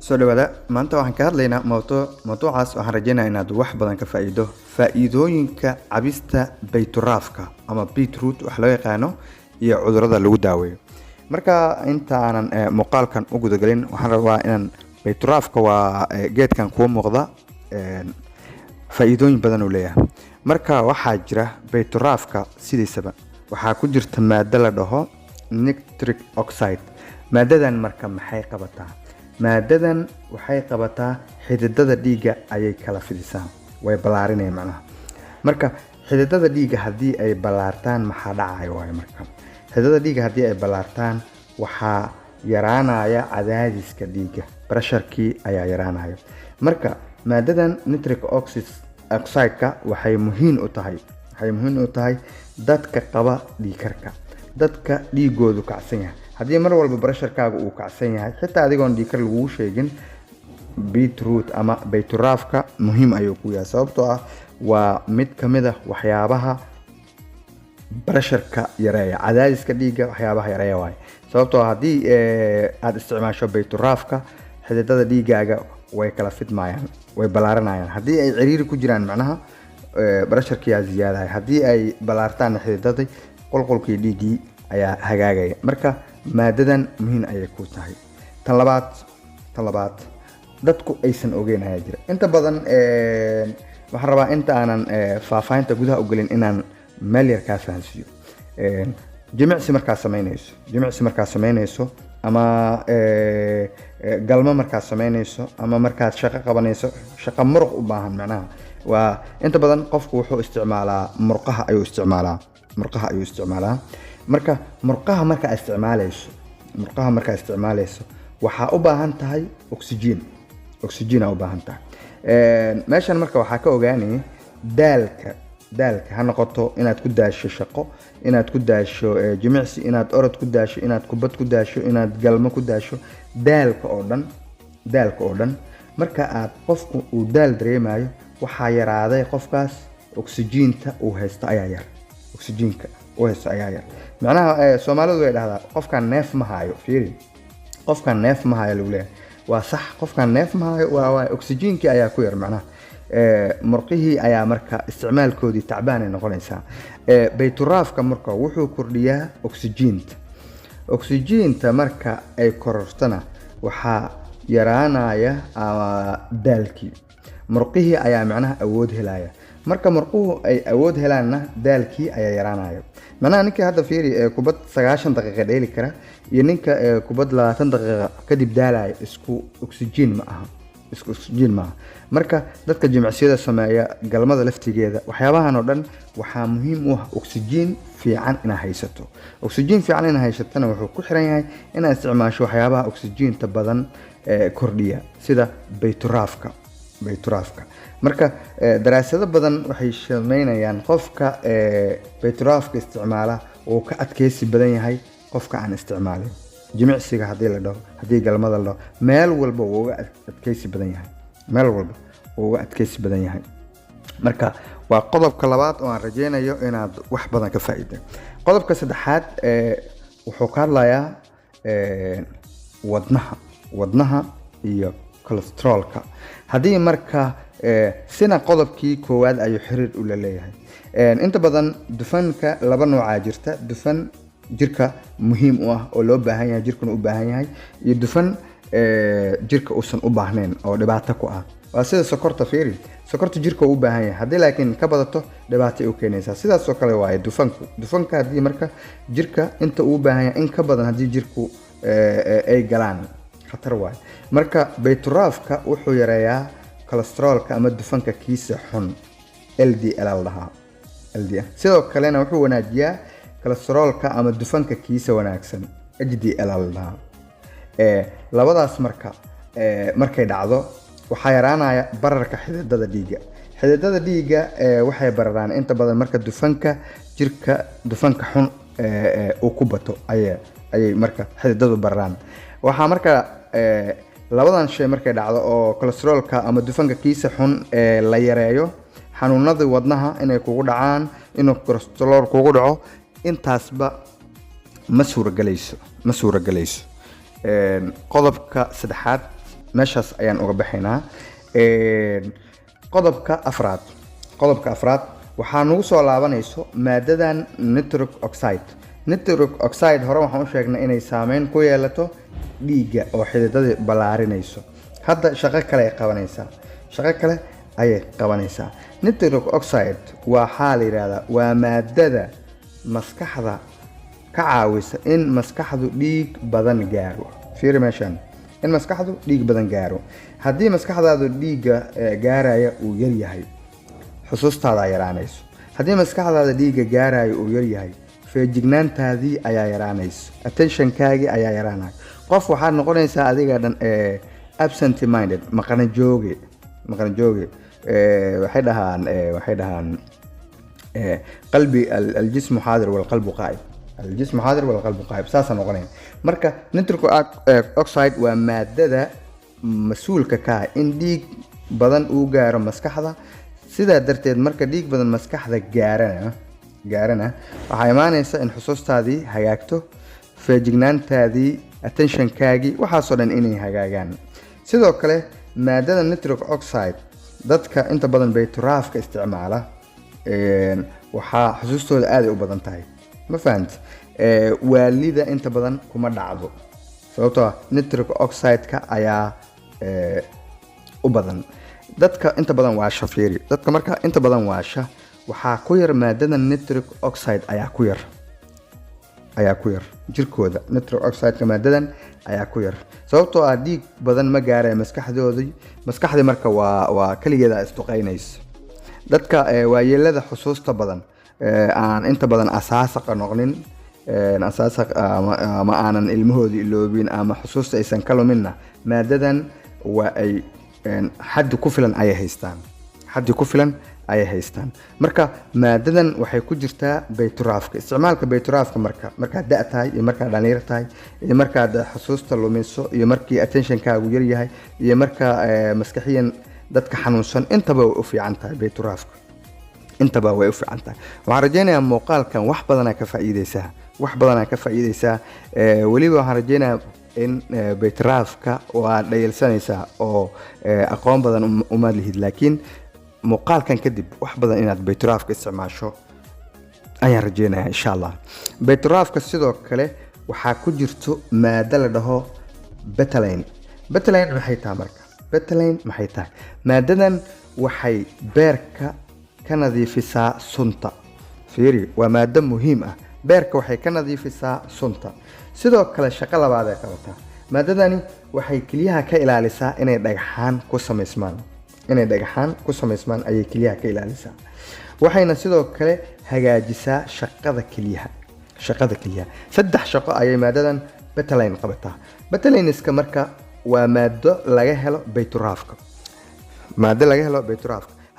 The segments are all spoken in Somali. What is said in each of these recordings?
soo dhawaada maanta waxaan ka hadlaynaa mawduucaas waxaan rajaynayaa inaad wax badan ka faa'iido faa'iidooyinka cabista bayturaafka ama beetroot wax loo yaqaano iyo cudurrada lagu daaweeyo. Marka inta aanan muuqaalkan u gudagelin waxaan rabaa inaan bayturaafka waa geedkan kuwa muuqda faa'iidooyin badan uu leeyahay. Marka waxaa jira bayturaafka sidiisaba waxaa ku jirta maaddo la dhaho nitric oxide. maadadan marka maxay qabataa? maadadan waxay qabataa xididada dhiigga ayay kala fidisaa, way balaarinayaan macnaha. marka xididada dhiigga haddii ay balaartaan maxaa dhacaya waayo? marka xididada dhiigga haddii ay balaartaan waxaa yaraanaya cadaadiska dhiigga, pressurekii ayaa yaraanaya. marka maadadan nitric oxide-ka waxay muhiim u tahay dadka qaba dhiigkarka, dadka dhiigoodu kacsan yahay. haddii mar walba pressurekaaga uu kacsan yahay xitaa adigoon dhiigkar lagu sheegin, beetroot ama bayturaafka muhiim ayuu ku yahay, sababtoo ah waa mid ka mid ah waxyaabaha pressureka yareeya, cadaadiska dhiigga waxyaabaha yareeya waaye. sababtoo haddii aad isticmaasho bayturaafka xididada dhiiggaaga way kala fidmayaan, way balaaranayaan. haddii ay ciriiri ku jiraan macnaha pressurekiyaa ziyaadahay, haddii ay balaartaan xididadii qolqolkii dhiiggii ayaa hagaagaya. marka maadadan muhiim ayay ku tahay. tan labaad dadku aysan ogeyn ayaa jira inta badan. waxaan rabaa inta aanan faahfaahinta gudaha u gelin inaan meel yar kaa fahansiiyo. jimicsi markaad samaynayso ama galmo markaad samaynayso ama markaad shaqo qabanayso, shaqo muruq u baahan macnaha, waa inta badan qofku wuxuu isticmaalaa murqaha ayuu isticmaalaa. marka murqaha markaa isticmaalayso waxaa u baahan tahay oxygen u baahan tahay. meeshan marka waxaa ka ogaanaya daalka ha noqoto inaad ku daasho shaqo, inaad ku daasho jimicsi, inaad orod ku daasho, inaad kubad ku daasho, inaad galmo ku daasho, daalka oo dhan marka aad qofku uu daal dareemayo waxaa yaraaday qofkaas oxygenka uu haysto ayaa yar. macnaha Soomaalidu way dhahdaa qofkan neef ma hayo. fiiri, qofkan neef ma hayo lagu leeyahay, waa sax, qofkan neef ma hayo waa oxygenkii ayaa ku yar macnaha. murqihii ayaa marka isticmaalkoodii tacbaan ay noqonaysaa. bayturaafka marka wuxuu kordhiyaa oxygenta marka ay korortana waxaa yaraanaya daalkii, murqihii ayaa macnaha awood helaya. marka murquhu ay awood helaanna daalkii ayaa yaraanaya. macnaha ninka hadda fiiri kubad 90 daqiiqo dheeli kara iyo ninka kubad 20 daqiiqo kadib daalaya isku oxygen ma aha. marka dadka jimicsiyada sameeya, galmada laftigeeda, waxyaabahan oo dhan waxaa muhiim u ah oxygen fiican inaad haysato. oxygen fiican inaad haysatana wuxuu ku xiran yahay inaad isticmaasho waxyaabaha oxygenta badan kordhiya sida bayturaafka. marka daraasado badan waxay sameynayaan qofka bayturaafka isticmaala oo ka adkeysi badan yahay qofka aan isticmaalin. jimicsiga haddii la dhaho, haddii galmada la dhaho, meel walba wuu uga adkeysi badan yahay. marka waa qodobka labaad oo aan rajaynayo inaad wax badan ka faa'iido. qodobka saddexaad wuxuu ka hadlayaa wadnaha iyo cholesterolka. haddii marka sina qodobkii koowaad ayuu xiriir u leeyahay. inta badan dufanka laba noocaa jirta: dufan jirka muhiim u ah oo loo baahan yahay, jirkuna u baahan yahay, iyo dufan jirka uusan u baahnayn oo dhibaato ku ah. waa sida sokorta. fiiri, sokorta jirka uu u baahan yahay, haddii laakiin ka badato dhibaato ay u keenaysaa. sidaas oo kale waaye dufanka haddii marka jirka inta uu u baahan yahay in ka badan haddii jirku ay galaan, khatar waaye. marka bayturaafka wuxuu yareeyaa cholesterolka ama dufanka kiisa xun, LDL la dhahaa. sidoo kalena wuxuu wanaajiyaa cholesterolka ama dufanka kiisa wanaagsan, HDL la dhahaa. labadaas markay dhacdo waxaa yaraanaya bararka xididada dhiigga. waxay bararaan inta badan marka dufanka xun uu ku bato ayay marka xididadu bararaan. waxaa marka labadan shay markay dhacdo oo cholesterolka ama dufanka kiisa xun la yareeyo, xanuunada wadnaha inay kugu dhacaan, inuu cholesterol kugu dhaco, intaasba ma suuragelayso. qodobka saddexaad meeshaas ayaan uga baxaynaa. qodobka afraad waxaa nagu soo laabanayso maadadan nitric oxide hore waxaan u sheegnay inay saameyn ku yeelato dhiigga oo xididada ballaarinayso. hadda shaqo kale ayay qabanaysaa. nitric oxide waxaa la yidhaahdaa waa maadada maskaxda ka caawisa in maskaxdu dhiig badan gaaro. fiiri meeshan, in maskaxdu dhiig badan gaaro. haddii maskaxdaadu dhiigga gaaraya uu yar yahay, xusuustaada yaraanayso. haddii maskaxdaada dhiigga gaaraya uu yar yahay, feejignaantaadii ayaa yaraanayso, attentionkaagii ayaa yaraanaya. qof waxaad noqonaysaa adiga dhan absent minded, maqana jooge. waxay dhahaan qalbi aljismu xaadir walqalbu qaa'ib. saasa noqonaya. marka nitric oxide waa maadada mas-uulka ka ah in dhiig badan uu gaaro maskaxda. sidaa darteed marka dhiig badan maskaxda gaarana waxaa imaanaysa in xusuustaadii hagaagto, feejignaantaadii, attentionkaagii, waxaasoo dhan inay hagaagaan. sidoo kale maadada nitric oxide dadka inta badan bayturaafka isticmaala waxaa xusuustooda aaday u badan tahay. ma fahant? waalida inta badan kuma dhacdo sababtoo ah nitric oxide-ka ayaa u badan. dadka inta badan waasha, fiiri, dadka marka inta badan waasha waxaa ku yar maadada nitric oxide ayaa ku yar jirkooda. nitric oxide-ka maadadan ayaa ku yar sababtoo ah dhiig badan ma gaaraya maskaxdii marka waa kaligeeda isduqaynaysa. dadka waayeelada xusuusta badan aan inta badan asaasaqa noqnin, ama aanan ilmahoodii iloobin ama xusuusta aysan ka luminna, maadadan waa ay xaddi ku filan ayay haystaan. marka maadadan waxay ku jirtaa bayturaafka. isticmaalka bayturaafka markaad da' tahay iyo markaad dhalinyar tahay iyo markaad xusuusta lumiso iyo markii attentionkaagu yar yahay iyo marka maskaxiyan dadka xanuunsan, intaba way u fiican tahay bayturaafka. waxaan rajaynayaa muuqaalkan wax badanaa ka faa'iideysaa. weliba waxaan rajaynayaa in bayturaafka waa dhayalsanaysaa oo aqoon badan uma lihid, laakiin muuqaalkan kadib wax badan inaad bayturaafka isticmaasho ayaan rajaynayaa insha allah. bayturaafka sidoo kale waxaa ku jirto maado la dhaho betalain. maxay tahay? maadadan waxay beerka ka nadiifisaa sunta. fiiri, waa maado muhiim ah. beerka waxay ka nadiifisaa sunta. sidoo kale shaqo labaad ay qabataa. maadadani waxay kelyaha ka ilaalisaa inay dhagxaan ku samaysmaan ayay kelyaha ka ilaalisaa. waxayna sidoo kale hagaajisaa shaqada kelyaha. 3 shaqo ayay maadadan betalain qabataa. betalainiska marka waa maado laga helo bayturaafka.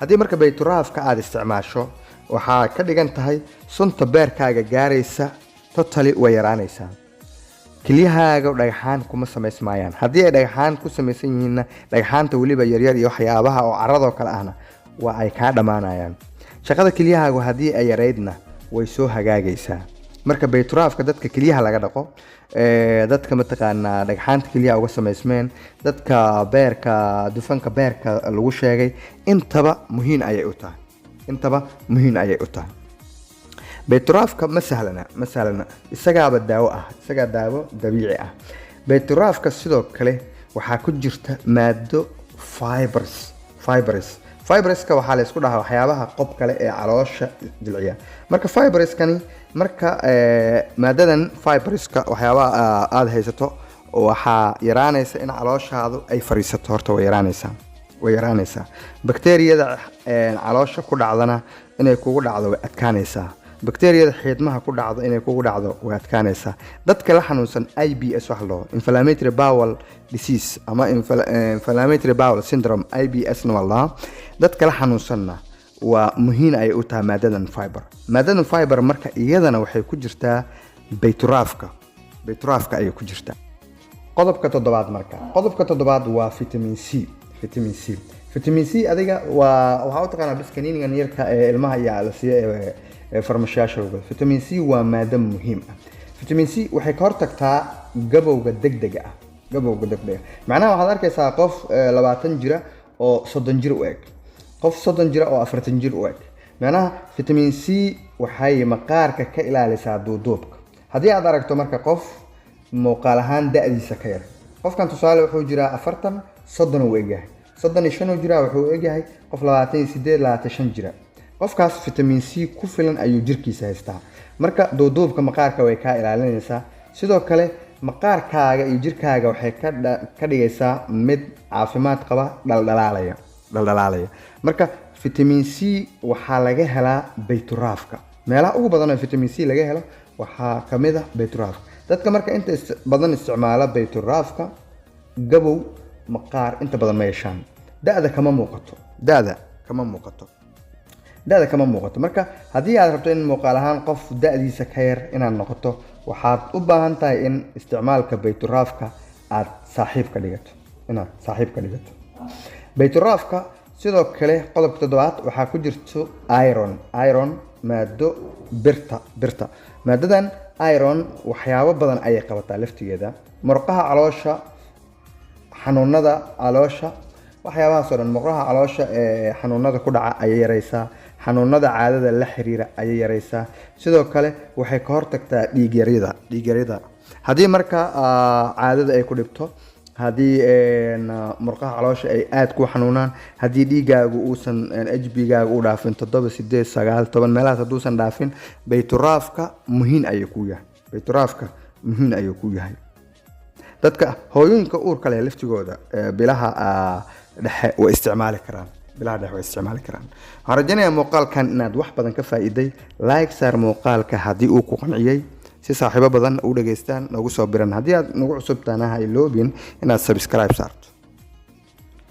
haddii marka bayturaafka aad isticmaasho waxaa ka dhigan tahay sunta beerkaaga gaaraysa totally way yaraanaysaa. kelyahaaga dhagxaan kuma samaysmayaan. haddii ay dhagxaan ku samaysan yihiinna, dhagxaanta weliba yaryar iyo waxyaabaha oo caradoo kale ahna waa ay kaa dhammaanayaan. shaqada kelyahaagu haddii ay yaraydna way soo hagaagaysaa. marka bayturaafka dadka kelyaha laga dhaqo, dadka mataqaanaa dhagxaanta kelyaha uga samaysmeen, dadka dufanka beerka lagu sheegay, intaba muhiim ayay u tahay. bayturaafka ma sahlana. isagaaba daawo dabiici ah. bayturaafka sidoo kale waxaa ku jirta maado fiberska waxaa la isku dhahaa waxyaabaha qob kale ee caloosha jilciya. marka fiberskani maadadan fiberska waxyaabaha aad haysato waxaa yaraanaysa in calooshaadu ay fariisato. horta way yaraanaysaa. bakteeriyada caloosha ku dhacdana inay kugu dhacdo way adkaanaysaa. bakteeriyada xiidmaha ku dhacdo inay kugu dhacdo way adkaanaysaa. dadka la xanuunsan IBS wax loo inflammatory bowel disease ama inflammatory bowel syndrome, IBS na walaa, dadka la xanuunsanna waa muhiim ay u tahay maadadan fiber marka iyadana waxay ku jirtaa bayturaafka ayay ku jirtaa. qodobka toddobaad waa vitamin C. adiga waxaa u taqaanaa bis kaniinigan yarka ee ilmaha iyo la siiyo farmashiyaasha. vitamin C waa maado muhiim ah. vitamin C waxay ka hortagtaa gabowga degdega ah. gabowga degdega macnaha waxaad arkaysaa qof 20 jira oo 30 jir u eg qof 30 jira oo 40 jir u eg macnaha vitamin C waxay maqaarka ka ilaalisaa duuduubka haddii aad aragto marka qof muuqaal ahaan da'diisa ka yar qofkan tusaale wuxuu jiraa 40 30 u egyahay 35 jira wuxuu egyahay qof 28 25 jira qofkaas vitamin C ku filan ayuu jirkiisa haystaa marka duuduubka maqaarka way ka ilaalinaysaa sidoo kale maqaarkaaga iyo jirkaaga waxay ka dhigaysaa mid caafimaad qaba dhaldhalaalaya marka vitamin C waxaa laga helaa bayturaafka meelaha ugu badan ee vitamin C laga helo waxaa kamid ah bayturaafka dadka marka inta badan isticmaala bayturaafka gabow maqaar inta badan ma yeeshaan da'da kama muuqato marka haddii aad rabto in muuqaal ahaan qof da'diisa ka yar inaad noqoto waxaad u baahan tahay in isticmaalka bayturaafka aad saaxiib ka dhigato bayturaafka sidoo kale qodobka 7 waxaa ku jirto iron maado birta maadadan iron waxyaabo badan ayay qabataa laftigeeda murqaha caloosha xanuunada caloosha waxyaabahaas oo dhan murqaha caloosha ee xanuunada ku dhaca ayay yaraysaa xanuunada caadada la xiriira ayay yaraysaa sidoo kale waxay ka hortagtaa dhiig yarida haddii marka caadada ay ku dhibto haddii murqaha caloosha ay aad ku xanuunaan haddii dhiigaagu uusan HB-gaagu u dhaafin 7 8 9 10 meelahaas hadduusan dhaafin bayturaafka muhiim ayuu ku yahay dadka hooyooyinka uurka leh laftigooda bilaha dhexe way isticmaali karaan waxaan rajaynayaa muuqaalkan inaad wax badan ka faa'iiday like saar muuqaalka haddii uu ku qanciyay si saaxiibo badan u dhageystaan nagu soo biran haddii aad nagu cusubtaana ha iloobin inaad subscribe saarto